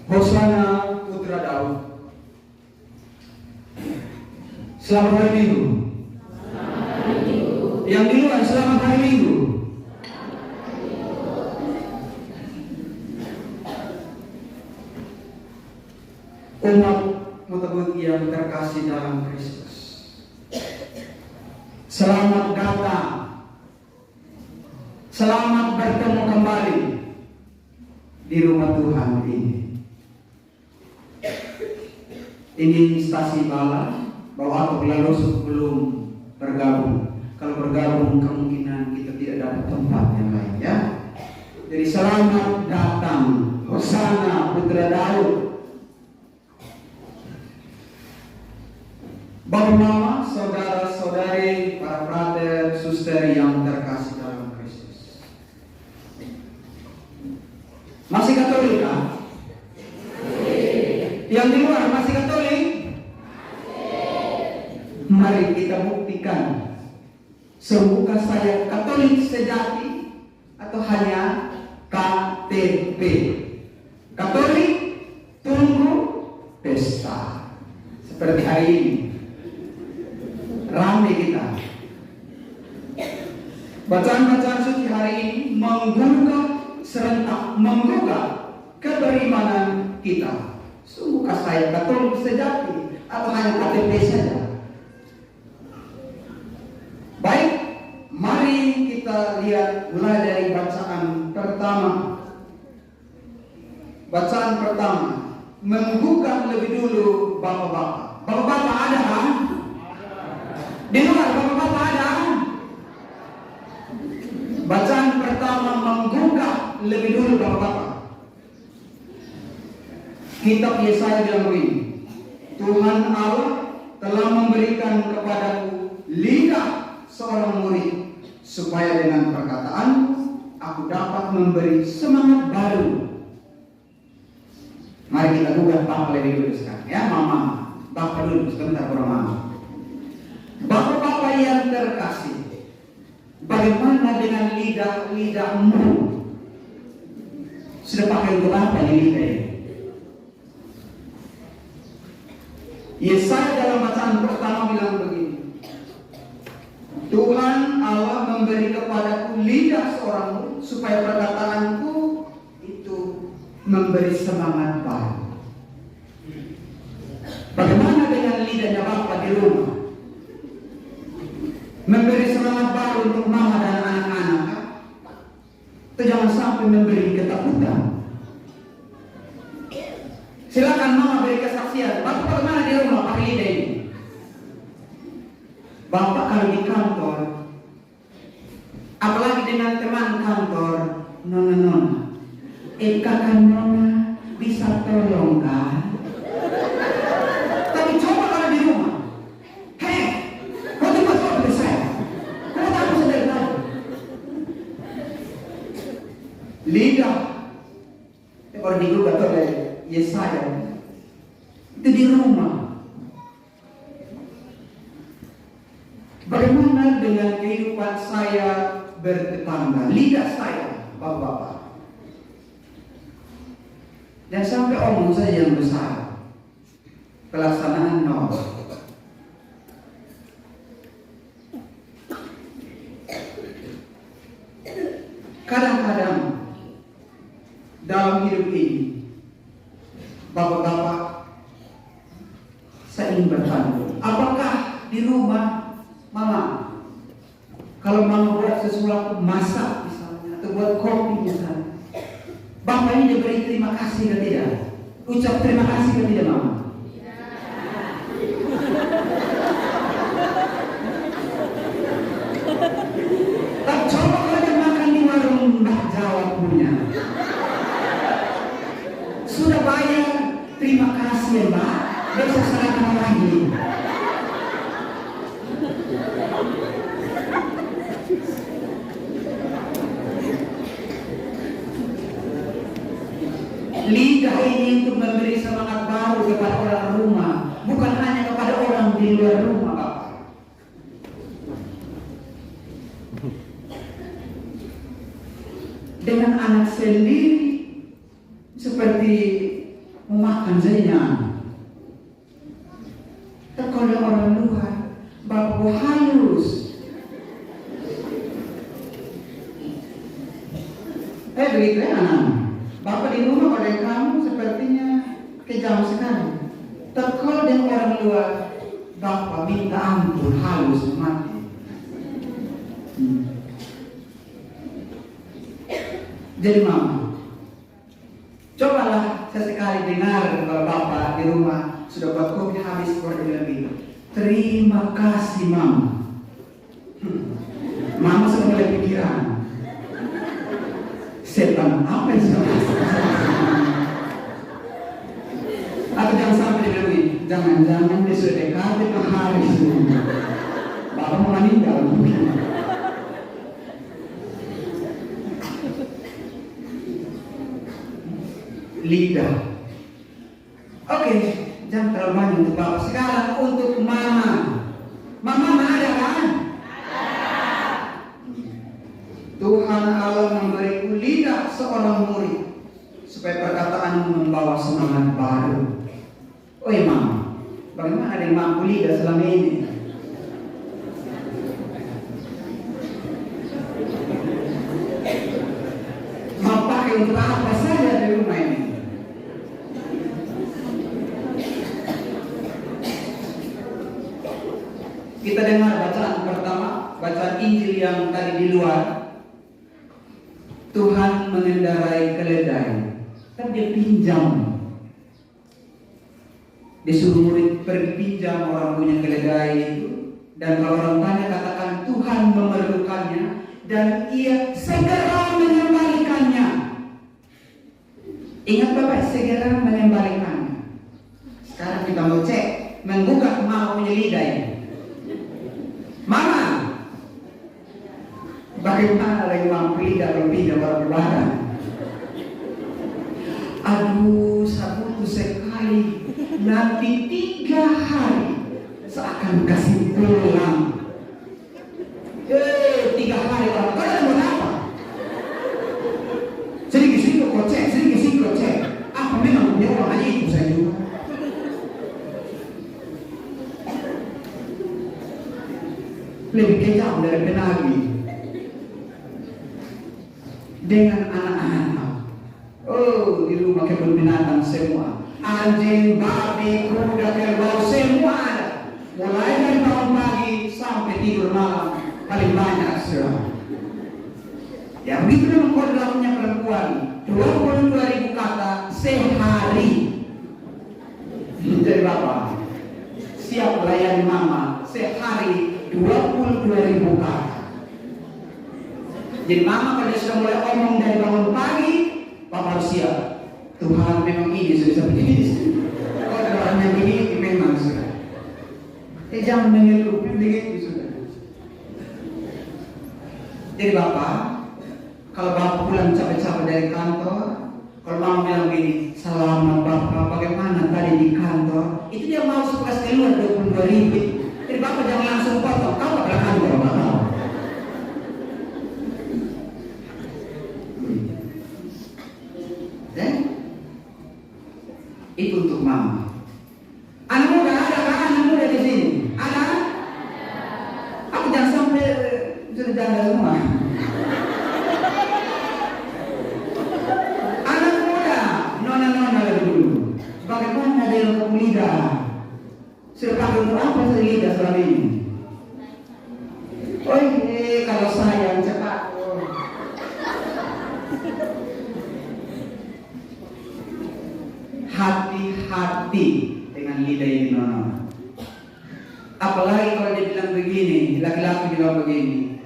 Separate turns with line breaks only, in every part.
Hosana putra Daud. Selamat hari Minggu. Yang di luar selamat hari Minggu. Umat mutabut yang terkasih dalam Kristus, selamat datang, selamat bertemu kembali di rumah Tuhan ini. Ini stasi bala bahwa atau lalu sebelum bergabung. Kalau bergabung kemungkinan kita tidak dapat tempat yang lain, ya. Jadi selamat datang, Hosana putra Daud. Bapak mama, saudara-saudari, para frater, suster yang terkasih dalam Kristus. Masih Katolik kan? Yang di luar masih Katolik? Mari kita buktikan. Sembukah saya Katolik sejati atau hanya KTP? Katolik tunggu pesta. Seperti hari ini. Ramai kita. Bacaan-bacaan suci hari ini menggugah serentak, menggugah keberimanan kita. Sungguhkah saya Katolik sejati atau hanya KTP saja? Baik, mari kita lihat mulai dari bacaan pertama. Bacaan pertama menggugah lebih dulu bapak-bapak. Bapak-bapak ada kan? Di luar bapak-bapak ada? Bacaan pertama menggugah lebih dulu bapak-bapak. Kitab Yesaya bilang begini, Tuhan Allah telah memberikan kepadaku lidah seorang murid, supaya dengan perkataan aku dapat memberi semangat baru. Mari kita gugah bapak lebih dulu sekarang, ya mama. Bapak dulu sebentar kurang mama. Bapak-bapak yang terkasih, bagaimana dengan lidah-lidahmu? Sudah pakai untuk apa ini lidah ini? Yesaya dalam bacaan pertama bilang begini, Tuhan Allah memberi kepadaku lidah seorang murid, supaya perkataanku itu memberi semangat baru. Bagaimana dengan lidahnya bapak di rumah? Memberi semangat baru untuk mama dan anak-anak, itu jangan sampai memberi ketakutan. Silakan mama beri kesaksian. Bapak bagaimana di rumah pakai lidah ini? Bapak kalau di kantor, apalagi dengan teman kantor, nona, kakak nona bisa tolong kan? Tapi coba kalau di rumah, lidah kalau digugat oleh Yesaya itu di rumah. Bagaimana dengan kehidupan saya bertetangga, lidah saya, bapak-bapak? Dan sampai omong saya yang besar, pelaksanaan nol. Kadang-kadang dalam hidup ini, bapak-bapak, saya ingin bertanya, apakah di rumah mama, kalau mama buat sesuatu, masak misalnya, atau buat kopi misalnya, bapak ini diberi terima kasih atau tidak? Ucap terima kasih atau tidak mama? Tak coba kalau makan di warung Mbak Jawa punya. Sudah bayar, terima kasih ya Mbak, besok serahkan lagi. Lidah ini untuk memberi semangat baru kepada orang rumah, bukan hanya kepada orang di luar rumah, Bapak. Dengan anak sendiri seperti mau makan saja. Tapi kalau orang luar, bapak halus. Begitu ya anak. Bapak di rumah oleh kamu sepertinya kejam sekali. Tapi kalau dengan orang luar, bapak minta ampun halus mati. Jadi mama, cobalah sesekali dengar kalau bapak di rumah sudah buat kopi habis kurang lebih. Terima kasih mama. Mama sudah mulai pikiran. Setan apa yang sudah atau jangan sampai dia bilang, jangan-jangan dia sudah dekat dengan hari sebelumnya. Bapak mau meninggal. Lidah. Oke, jangan terlalu banyak untuk bapak. Sekarang untuk mama. Mama ada kan? Tuhan Allah memberiku lidah seorang murid supaya perkataanmu membawa semangat baru. Oh ya mama, bagaimana dengan mampu lidah selama ini? Mau pakai untuk apa saja di rumah ini? Kita dengar bacaan pertama, bacaan Injil yang tadi di luar. Tuhan mengendarai keledai, tapi dia pinjam. Disuruh murid pergi pinjam orang punya keledai itu. Dan kalau orang tanya katakan Tuhan memerlukannya dan ia segera mengembalikannya. Ingat Bapak, segera mengembalikannya. Sekarang kita mau cek, menggugat mama punya lidah ini. Mama, bagaimana lagi mampu lidah kalau pinjam orang ibadah? Aduh, satu sekali. Nanti 3 hari seakan kasih pulang. 3 hari orang kau mau apa? Sedikit kocek. Apa memang punya orang aja itu saya juga. Lebih kejam dari penagih dengan anak-anak. Oh, di rumah kebun binatang semua. Anjing, babi, kuda, kerbau, semua ada. Mulai dari bangun pagi sampai tidur malam, paling banyak sudah. Ya begitu memang kodratnya perempuan. 22.000 kata sehari. Jadi bapak siap melayani mama sehari 22.000 kata. Jadi mama kalau dia sudah mulai omong dari bangun pagi, papa harus siap. Tuhan memang ini sudah seperti ini. Kalau orangnya begini memang sudah. Jangan mengeluh begitu sudah. Jadi bapak, kalau bapak pulang capek-capek dari kantor, kalau mama bilang begini, selamat bapak, bagaimana tadi di kantor? Itu dia mau suka keluar 22.000. Jadi bapak jangan langsung potong, kau ke kantor bapak. Itu untuk mama. Anak muda ada kan? Anak muda di sini ada? Aku jangan sampai sudah janda semua. Anak muda, nona lebih dulu. Bagaimana dia untuk lidah? Sudah pakai untuk apa saya lidah selama ini? Oh kalau sayang cepat. Hati-hati dengan lidah ini nona. Apalagi kalau dia bilang begini, laki-laki bilang begini,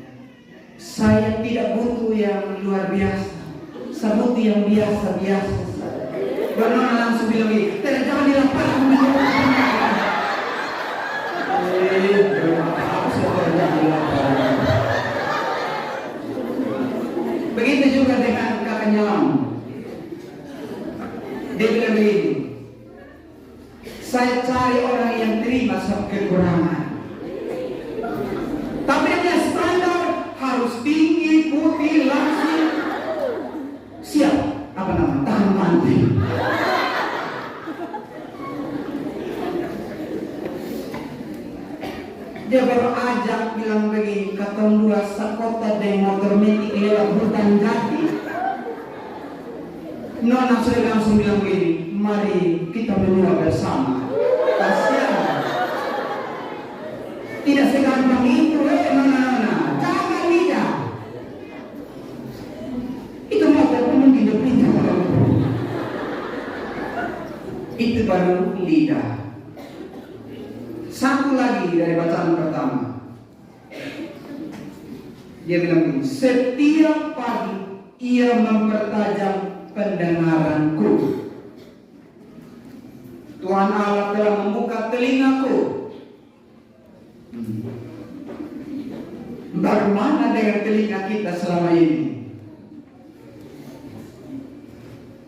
saya tidak butuh yang luar biasa, saya butuh yang biasa-biasa. Dan nona langsung bilang begini, jangan dilapar. Begitu juga dengan kakaknya. Dia bilang begini, saya cari orang yang terima sama kekurangan. Tapi dia standar harus tinggi, putih, langsing, siap, tahan mati. Dia baru ajak bilang begini, katong dua sakota dengan motor metik lewat hutan jati. Nona sudah langsung bilang begini, mari kita menua bersama. Kasihan. Tidak segampang itu, nona. Jangan lidah. Itu motor pun tidak pintar. Itu baru lidah. Satu lagi dari bacaan pertama. Dia bilang begini, setiap pagi ia mempertajam pendengaranku. Tuhan Allah telah membuka telingaku. Bagaimana dengan telinga kita selama ini?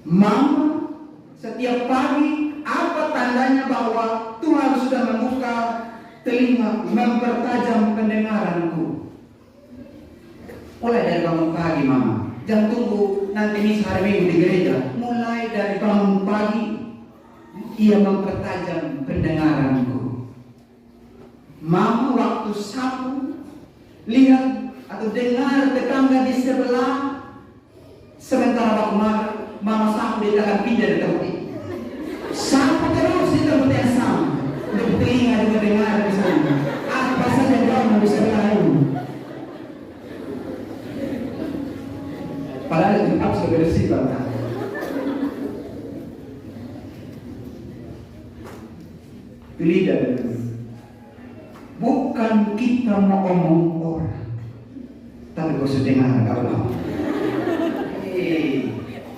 Mama, setiap pagi apa tandanya bahwa Tuhan sudah membuka telinga, mempertajam pendengaranku? Mulai dari bangun pagi, Mama. Jangan tunggu nanti misa hari Minggu di gereja. Mulai dari bangun pagi, ia mempertajam pendengaranku. Mama waktu sapu, lihat atau dengar tetangga di sebelah, sementara waktu Mama sapu dia akan pindah di tempat itu. Sapu terus di tempat yang sama. Untuk telinga juga dengar di sana. Apa saja yang bisa lain. Padahal itu sudah bersih banget. Pilih dari bukan kita mau omong orang, tapi kau sudah dengar kalau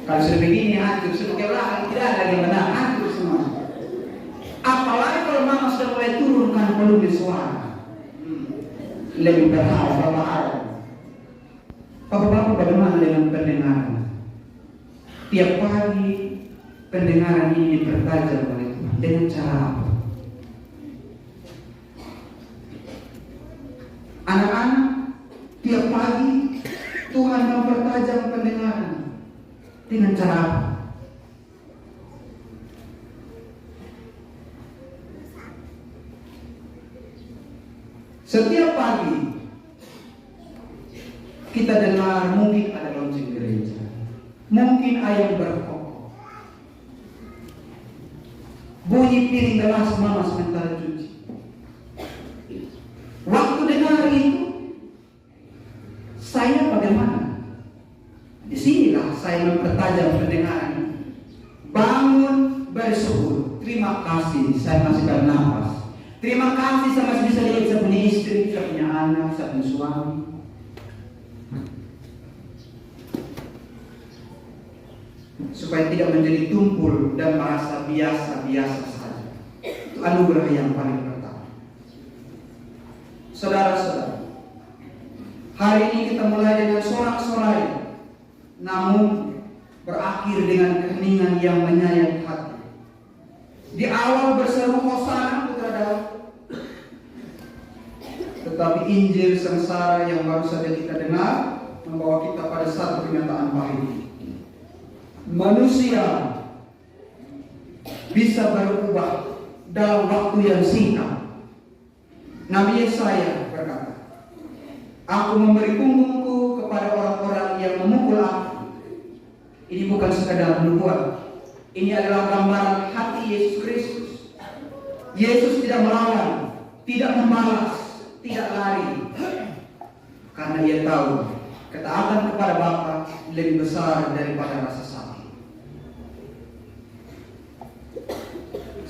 kalau sudah begini hancur, sudah ke belakang tidak ada yang benar, hancur semua. Apalagi kalau Mama sudah mulai turunkan volume suara, lebih berbahaya. Bapak-bapak bagaimana dengan pendengaran? Tiap pagi pendengaran ini dipertajam oleh Tuhan. Dengan cara apa? Anak-anak, tiap pagi Tuhan mempertajam pendengaran. Dengan cara apa? Setiap pagi kita dengar mungkin ada lonceng gereja, mungkin ayam berkokok, bunyi piring gelas Mama sementara cuci. Waktu dengar itu, saya bagaimana? Disinilah saya mempertajam pendengaran. Bangun bersyukur, terima kasih saya masih bernafas. Terima kasih saya masih bisa lihat saya punya istri, saya punya anak, saya punya suami. Supaya tidak menjadi tumpul dan merasa biasa-biasa saja. Itu anugerah yang paling pertama. Saudara-saudara, hari ini kita mulai dengan sorak-sorai, namun berakhir dengan keheningan yang menyayat hati. Di awal berseru Hosana putra Daud, tetapi Injil sengsara yang baru saja kita dengar membawa kita pada satu kenyataan pahit. Manusia bisa berubah dalam waktu yang singkat. Nabi Yesaya berkata, aku memberi punggungku kepada orang-orang yang memukul aku. Ini bukan sekadar nubuat. Ini adalah gambaran hati Yesus Kristus. Yesus tidak melawan, tidak membalas, tidak lari. Karena ia tahu ketaatan kepada Bapa lebih besar daripada rasa sakit.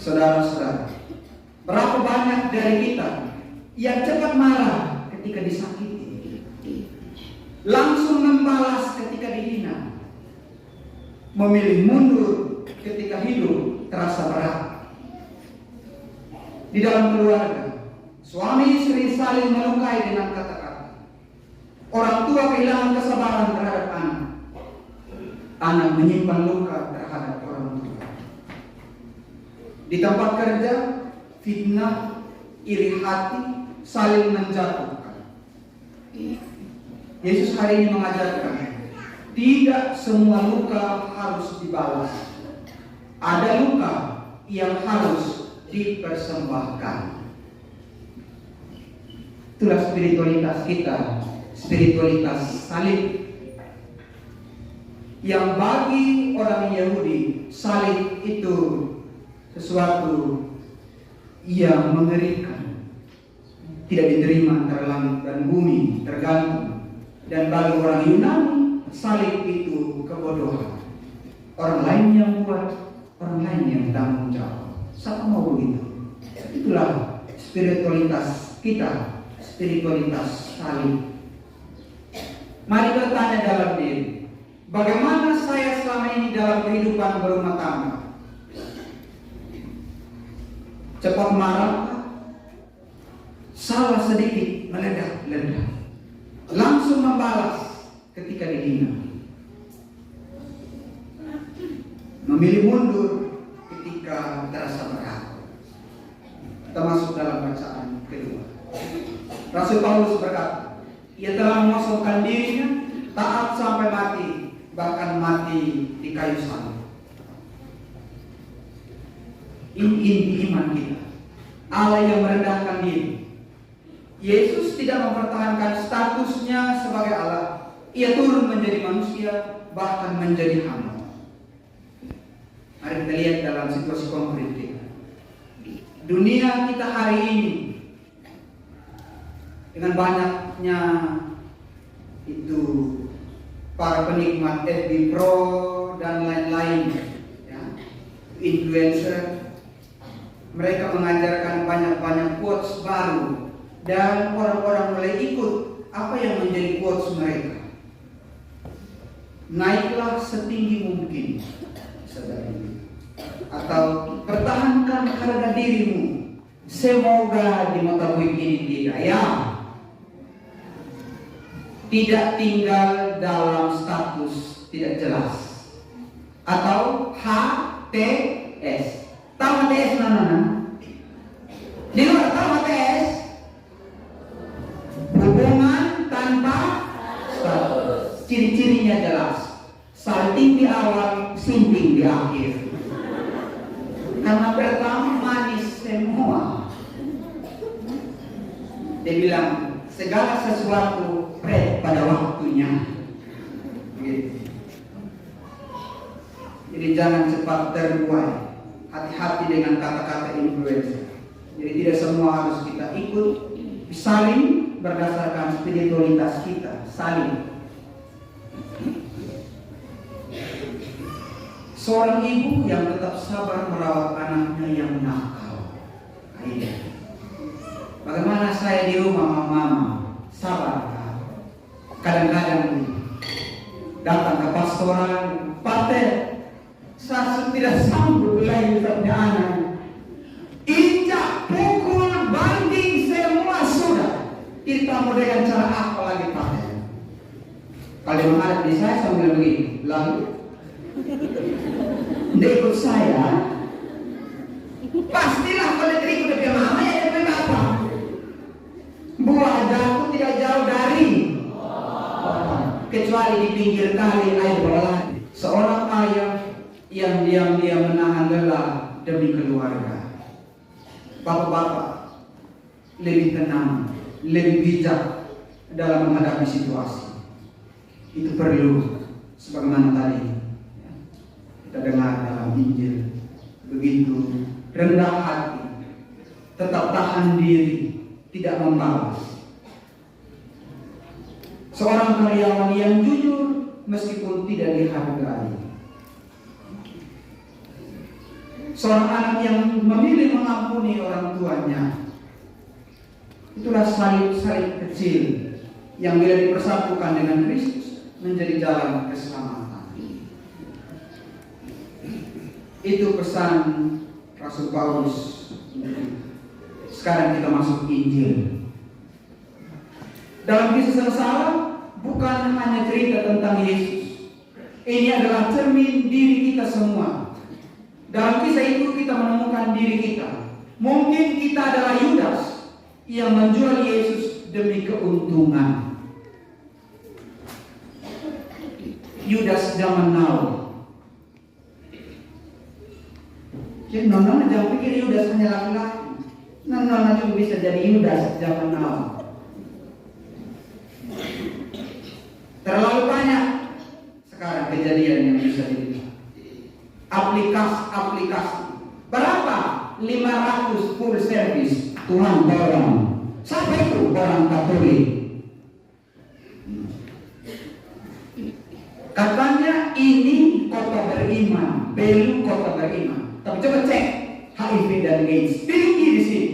Saudara-saudara, berapa banyak dari kita yang cepat marah ketika disakiti, langsung membalas ketika dihina, memilih mundur ketika hidup terasa berat. Di dalam keluarga, suami istri saling melukai dengan kata-kata. Orang tua kehilangan kesabaran terhadap anak. Anak menyimpan luka terhadap orang tua. Di tempat kerja, fitnah, iri hati, saling menjatuhkan. Yesus hari ini mengajarkan, tidak semua luka harus dibalas. Ada luka yang harus dipersembahkan. Itulah spiritualitas kita, spiritualitas salib. Yang bagi orang Yahudi, salib itu sesuatu yang mengerikan, tidak diterima antara langit dan bumi, tergantung. Dan bagi orang Yunani, salib itu kebodohan. Orang lain yang buat, orang lain yang tanggung jawab. Siapa mau begitu? Itulah spiritualitas kita, spiritualitas salib. Mari bertanya dalam diri, bagaimana saya selama ini dalam kehidupan berumah tangga? Cepat marah, salah sedikit meledak-ledak, langsung membalas ketika dihina, memilih mundur ketika terasa berat. Kita masuk dalam bacaan kedua. Rasul Paulus berkata, ia telah mengosongkan dirinya, taat sampai mati, bahkan mati di kayu salib. Ini inti iman kita. Allah yang merendahkan diri. Yesus tidak mempertahankan statusnya sebagai Allah. Ia turun menjadi manusia, bahkan menjadi hamba. Mari kita lihat dalam situasi konkret kita. Dunia kita hari ini dengan banyaknya itu para penikmat FB Pro dan lain-lain, ya, influencer, mereka mengajarkan banyak-banyak quotes baru dan orang-orang mulai ikut apa yang menjadi quotes mereka. Naiklah setinggi mungkin, saudara, atau pertahankan harga dirimu. Semoga di mata gue ini tidak, ya. Tidak tinggal dalam status tidak jelas atau HTS. Tahu HTS mana? Di luar tahu HTS? Hubungan tanpa status. Ciri-cirinya jelas. Salting di awal, sinting di akhir. Karena pertama manis semua. Dia bilang segala sesuatu pada waktunya. Gitu. Jadi jangan cepat terbuai. Hati-hati dengan kata-kata influencer. Jadi tidak semua harus kita ikut. Saling berdasarkan spiritualitas kita. Saling. Seorang ibu yang tetap sabar merawat anaknya yang nakal. Aida. Bagaimana saya di rumah mama? Sabar. Kadang-kadang datang ke pastoran, Pater, saya tidak sanggup lagi punya anak. Injak, pukul, banding, semua sudah. Kita mau dengan cara apa lagi, Pater? Kalau menghadap di saya sambil begini, lalu dia ikut saya, pastilah kalau ikut dari mama ya dari bapak. Buah jatuh tidak jauh dari, kecuali di pinggir kali air berlalu. Seorang ayah yang diam-diam menahan lelah demi keluarga. Bapak-bapak lebih tenang, lebih bijak dalam menghadapi situasi. Itu perlu, sebagaimana tadi kita dengar dalam Injil, begitu rendah hati, tetap tahan diri, tidak membalas. Seorang karyawan yang jujur meskipun tidak dihargai. Seorang anak yang memilih mengampuni orang tuanya. Itulah salib-salib kecil yang bila dipersatukan dengan Kristus menjadi jalan keselamatan. Itu pesan Rasul Paulus. Sekarang kita masuk Injil. Dalam kisah sengsara bukan hanya cerita tentang Yesus. Ini adalah cermin diri kita semua. Dalam kisah itu kita menemukan diri kita. Mungkin kita adalah Yudas yang menjual Yesus demi keuntungan. Yudas zaman now. Jadi jangan pikir Yudas hanya laki-laki. Nona juga bisa jadi Yudas zaman now. Terlalu banyak sekarang kejadian yang bisa dilihat. Aplikasi. Berapa? 500 full service Tuhan tolong. Siapa itu? Orang Katolik. Katanya ini kota beriman, Belu kota beriman. Tapi coba cek HIV dan AIDS tinggi di sini.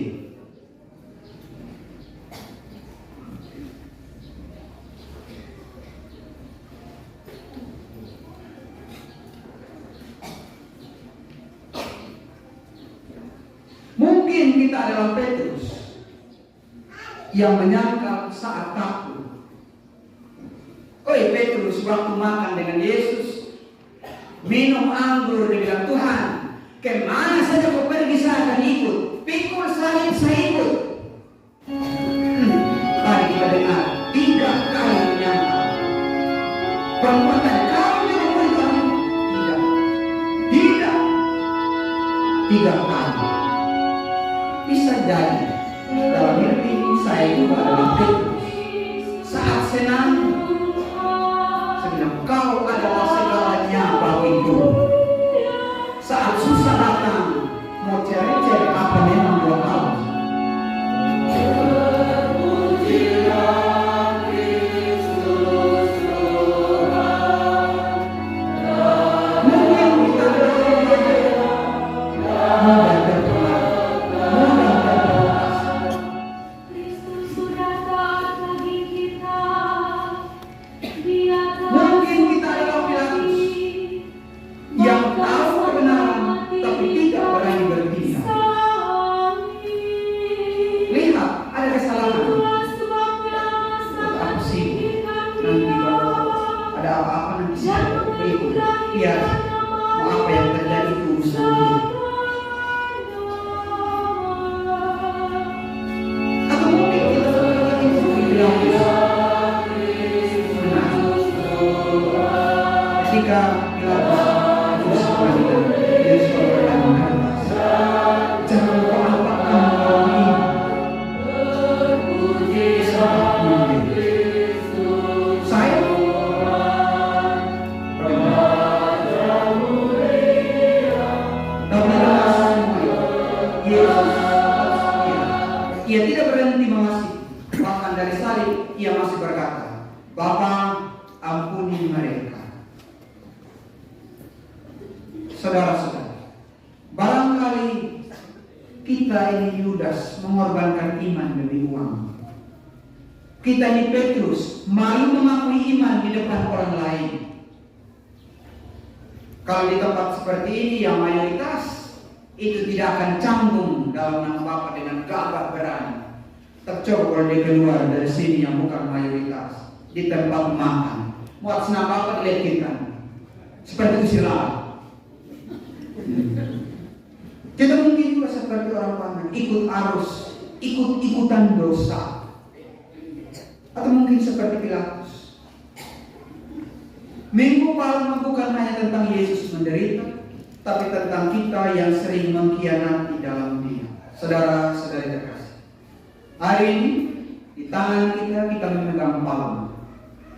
Mungkin kita adalah Petrus yang menyangkal saat takut. Oi Petrus, waktu makan dengan Yesus, minum anggur, dia bilang, Tuhan, kemana saja kau pergi saya akan ikut. Pikul salib saya ikut. Tadi kita dengar 3 kali menyangkal. Perbuatan kau yang membuat kami tidak 3 kali. Bisa jadi dalam mimpi saya juga adalah Petrus. Saat senang, saya bilang, kau adalah segalanya bagiku. Saat susah datang, mau cari-cari apa memang dua hal. Ia tidak berhenti mengasihi, bahkan dari salib ia masih berkata, Bapa, ampuni mereka. Saudara-saudara, barangkali kita ini Yudas mengorbankan iman demi uang. Kita ini Petrus malu mengakui iman di depan orang lain. Kalau di tempat seperti ini yang mayoritas itu tidak akan canggung dalam nama Bapa dengan gagah berani. Tercoba kalau dia keluar dari sini yang bukan mayoritas di tempat makan, muat senang Bapa dilecehkan seperti usir lalat. Kita mungkin juga seperti orang pamer, ikut arus, ikut-ikutan dosa, atau mungkin seperti Pilatus. Minggu Palma bukan hanya tentang Yesus menderita, tapi tentang kita yang sering mengkhianati dalam Dia. Saudara-saudari terkasih, hari ini di tangan kita memegang palma.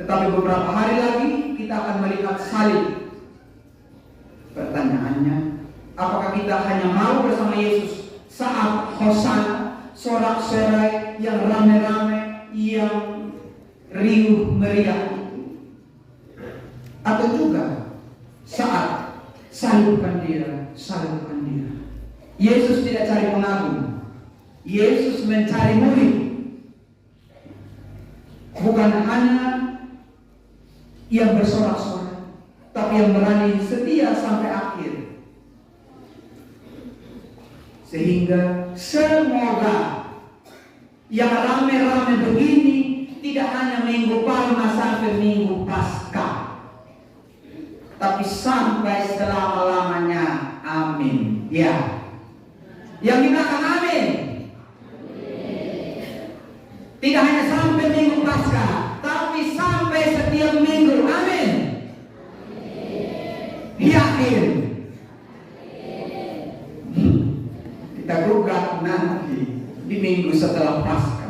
Tetapi beberapa hari lagi kita akan melihat salib. Pertanyaannya, apakah kita hanya mau bersama Yesus saat Hosana, sorak-sorai yang rame-rame, yang riuh meriah itu, atau juga saat salibkan dia. Yesus tidak cari pengagum, Yesus mencari murid. Bukan hanya yang bersorak-sorai, tapi yang berani setia sampai akhir. Sehingga semoga yang rame-rame begini tidak hanya Minggu Palma sampai Minggu Paskah, tapi sampai selama-lamanya. Amin. Ya. Yang dikatakan amin. Tidak hanya sampai Minggu Paskah, tapi sampai setiap minggu. Amin. Yakin. Kita gugat nanti di minggu setelah Paskah.